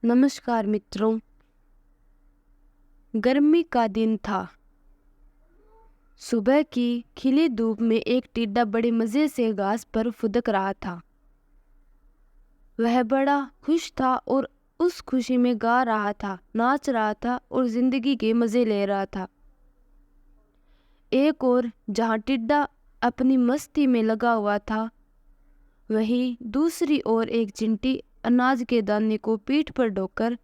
नमस्कार मित्रों। गर्मी का दिन था। सुबह की खिली धूप में एक टिड्डा बड़े मज़े से घास पर फुदक रहा था। वह बड़ा खुश था और उस खुशी में गा रहा था, नाच रहा था और जिंदगी के मज़े ले रहा था। एक और जहाँ टिड्डा अपनी मस्ती में लगा हुआ था, वहीं दूसरी ओर एक चिंटी अनाज के दाने को पीठ पर ढोकर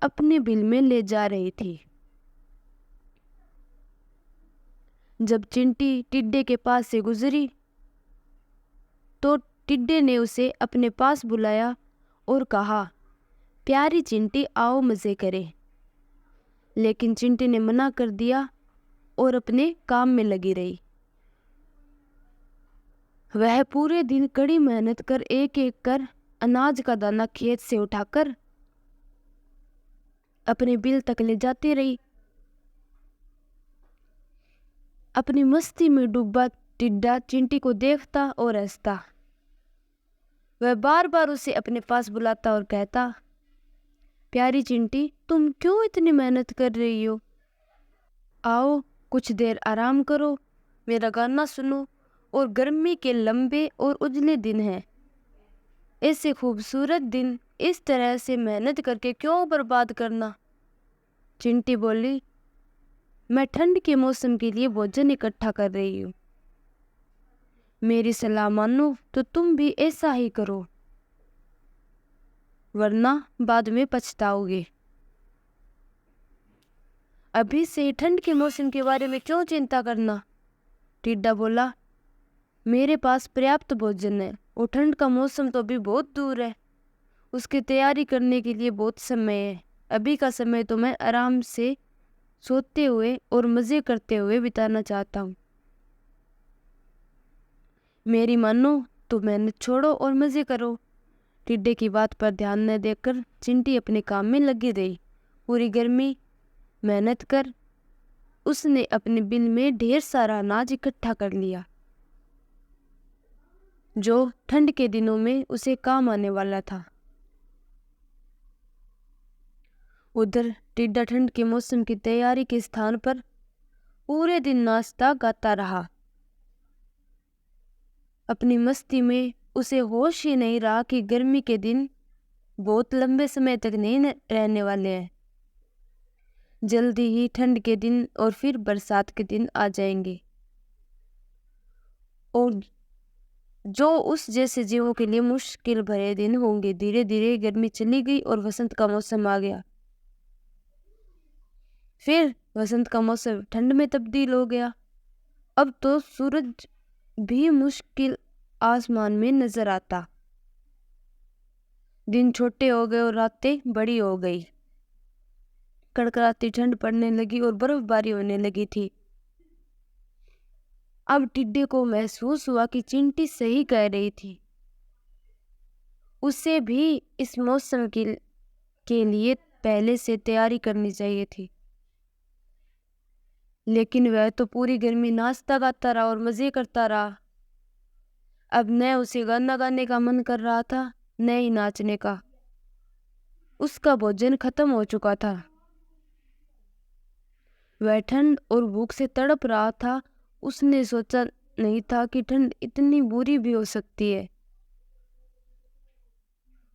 अपने बिल में ले जा रही थी। जब चिंटी टिड्डे के पास से गुजरी तो टिड्डे ने उसे अपने पास बुलाया और कहा, प्यारी चिंटी, आओ मज़े करें। लेकिन चिंटी ने मना कर दिया और अपने काम में लगी रही। वह पूरे दिन कड़ी मेहनत कर एक एक कर अनाज का दाना खेत से उठाकर अपने बिल तक ले जाती रही। अपनी मस्ती में डूबा टिड्डा चिंटी को देखता और हंसता। वह बार बार उसे अपने पास बुलाता और कहता, प्यारी चिंटी, तुम क्यों इतनी मेहनत कर रही हो? आओ कुछ देर आराम करो, मेरा गाना सुनो और गर्मी के लंबे और उजले दिन हैं। ऐसे खूबसूरत दिन इस तरह से मेहनत करके क्यों बर्बाद करना? चिंटी बोली, मैं ठंड के मौसम के लिए भोजन इकट्ठा कर रही हूँ। मेरी सलाह मानो तो तुम भी ऐसा ही करो, वरना बाद में पछताओगे। अभी से ठंड के मौसम के बारे में क्यों चिंता करना? टिड्डा बोला, मेरे पास पर्याप्त भोजन है और ठंड का मौसम तो अभी बहुत दूर है। उसकी तैयारी करने के लिए बहुत समय है। अभी का समय तो मैं आराम से सोते हुए और मज़े करते हुए बिताना चाहता हूँ। मेरी मानो तो मेहनत छोड़ो और मज़े करो। टिड्डे की बात पर ध्यान न देकर चिंटी अपने काम में लगी रही। पूरी गर्मी मेहनत कर उसने अपने बिल में ढेर सारा अनाज इकट्ठा कर लिया, जो ठंड के दिनों में उसे काम आने वाला था। उधर टिड्डा ठंड के मौसम की तैयारी के स्थान पर पूरे दिन नाचता गाता रहा। अपनी मस्ती में उसे होश ही नहीं रहा कि गर्मी के दिन बहुत लंबे समय तक नहीं रहने वाले हैं। जल्दी ही ठंड के दिन और फिर बरसात के दिन आ जाएंगे और जो उस जैसे जीवों के लिए मुश्किल भरे दिन होंगे। धीरे धीरे गर्मी चली गई और वसंत का मौसम आ गया। फिर वसंत का मौसम ठंड में तब्दील हो गया। अब तो सूरज भी मुश्किल आसमान में नजर आता। दिन छोटे हो गए और रातें बड़ी हो गई। कड़कड़ाती ठंड पड़ने लगी और बर्फबारी होने लगी थी। अब टिड्डे को महसूस हुआ कि चिंटी सही कह रही थी। उसे भी इस मौसम के लिए पहले से तैयारी करनी चाहिए थी। लेकिन वह तो पूरी गर्मी नाचता गाता रहा और मज़े करता रहा। अब न उसे गाना गाने का मन कर रहा था, न ही नाचने का। उसका भोजन खत्म हो चुका था। वह ठंड और भूख से तड़प रहा था। उसने सोचा नहीं था कि ठंड इतनी बुरी भी हो सकती है।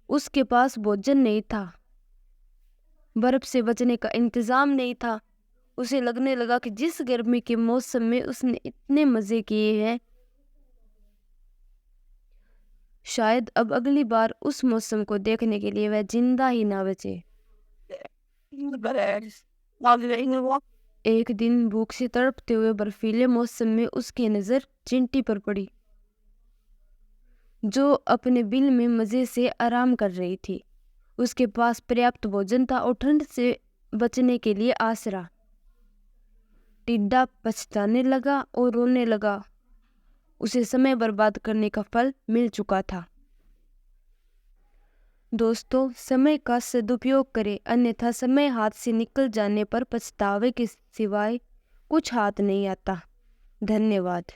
उसके पास भोजन नहीं था, बर्फ से बचने का इंतजाम नहीं था। उसे लगने लगा कि जिस गर्मी के मौसम में उसने इतने मज़े किए हैं, शायद अब अगली बार उस मौसम को देखने के लिए वह जिंदा ही ना बचे। एक दिन भूख से तड़पते हुए बर्फीले मौसम में उसकी नज़र चिंटी पर पड़ी, जो अपने बिल में मज़े से आराम कर रही थी। उसके पास पर्याप्त भोजन था और ठंड से बचने के लिए आसरा। टिड्डा पछताने लगा और रोने लगा। उसे समय बर्बाद करने का फल मिल चुका था। दोस्तों, समय का सदुपयोग करें, अन्यथा समय हाथ से निकल जाने पर पछतावे के सिवाय कुछ हाथ नहीं आता। धन्यवाद।